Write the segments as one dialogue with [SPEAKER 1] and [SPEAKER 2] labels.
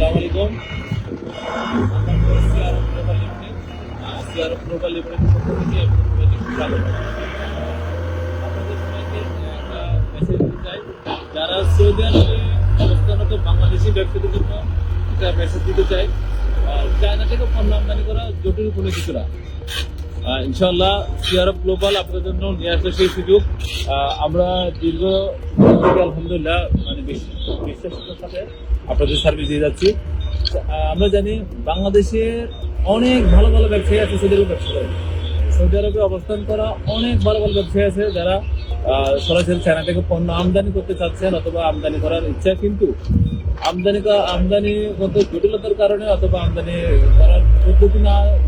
[SPEAKER 1] আসসালামু আলাইকুম। CRF global লিমিটেডের পক্ষ থেকে আপনাদের স্বাগত। আপনাদের সবাইকে একটা মেসেজ দিতে চাই, যারা সৌদি আরবে অবস্থানরত বাংলাদেশি ব্যবসায়ীদের জন্য একটা মেসেজ দিতে চাই। চায়না থেকে পণ্য আমদানি করা জটিল কোনো কিছু না। ইনশাআল্লাহ সিআরএফ গ্লোবাল আপনাদের জন্য নিয়ে আসলে সেই সুযোগ। আমরা দীর্ঘ আলহামদুলিল্লাহ মানে বিশ্বাসের সাথে আপনাদের সার্ভিস দিয়ে যাচ্ছি। আমরা জানি বাংলাদেশের অনেক ভালো ভালো ব্যবসায়ী আছে সৌদি আরবে ব্যবসা করে। সৌদি আরবে অবস্থান করা অনেক ভালো ভালো ব্যবসায়ী আছে যারা সরাসরি চায়না থেকে পণ্য আমদানি করতে চাচ্ছেন অথবা আমদানি করার ইচ্ছা, কিন্তু আমদানিগত জটিলতার কারণে অথবা আমদানি করার পদ্ধতি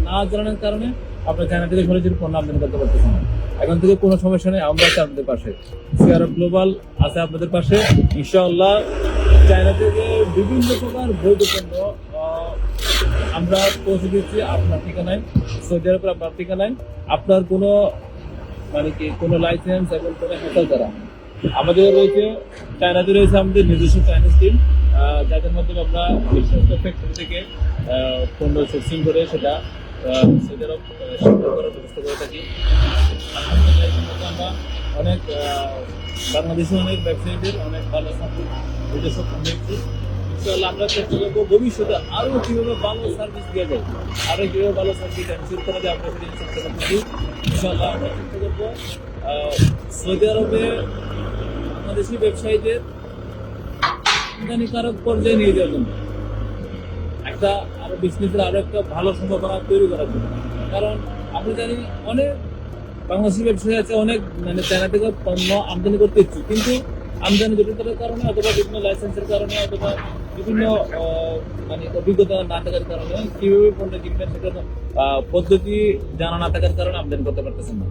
[SPEAKER 1] না জানার কারণে আপনার চায়না থেকে সরাসরি পণ্য আমদানি করতে পারতেছেন না। এখন থেকে কোনো সমস্যা নেই, আমরা আছি আপনাদের পাশে। সিআরএফ গ্লোবাল আছে আপনাদের পাশে ইনশাআল্লাহ। চায়না থেকে বিভিন্ন প্রকার বৈধ পণ্য আমরা পৌঁছে দিচ্ছি আপনার ঠিকানায়, সৌদি আরবের আপনার ঠিকানায়। আপনার কোনো মানে কি কোনো লাইসেন্স এবং কোনো হেসাল দ্বারা আমাদের রয়েছে, চায়নাতে রয়েছে আমাদের নিজস্ব চাইনিজ টিম, যাদের মাধ্যমে আমরা বিশ্বস্ত ফ্যাক্টরি থেকে পণ্য সোর্সিং করে সেটা সৌদি আরব শিপমেন্ট করার ব্যবস্থা করে থাকি। আমরা অনেক বাংলাদেশি অনেক ব্যবসায়ীদের অনেক ভালো বিদেশ দেখছি। ইনশাআল্লাহ আমরা চেষ্টা করবো ভবিষ্যতে আরও কীভাবে ভালো সার্ভিস দেওয়া যায়, আরও কীভাবে ভালো সার্ভিস এনশিওর করা যায় আমরা সেটা চেষ্টা করতেছি। ইনশাআল্লাহ আমরা চেষ্টা করবো সৌদি আরবে বাংলাদেশি ব্যবসায়ীদের আমদানিকারক পর্যায়ে নিয়ে যাওয়ার জন্য একটা আরো বিজনেসের আরো একটা ভালো সম্ভাবনা তৈরি করার জন্য। কারণ আমরা জানি অনেক বাংলাদেশি ব্যবসায়ী আছে অনেক মানে চায়না থেকে পণ্য আমদানি করতে ইচ্ছুক, কিন্তু আমদানি জটিলতার কারণে অথবা বিভিন্ন লাইসেন্সের কারণে অথবা বিভিন্ন মানে অভিজ্ঞতা না থাকার কারণে কিভাবে পণ্য কিনবেন সেটা পদ্ধতি জানা না থাকার কারণে আমদানি করতে পারতেছেন না।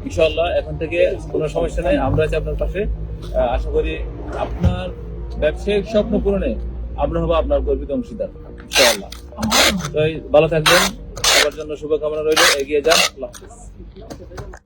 [SPEAKER 1] ইনশাআল্লাহ এখন থেকে কোনো সমস্যা নেই, আমরা আছি আপনার পাশে। আশা করি আপনার ব্যবসায়িক স্বপ্ন পূরণে আমরা হবো আপনার গর্বিত অংশীদার ইনশাআল্লাহ। তো ভালো থাকবেন, সবার জন্য শুভকামনা রইল, এগিয়ে যান। আল্লাহ হাফেজ।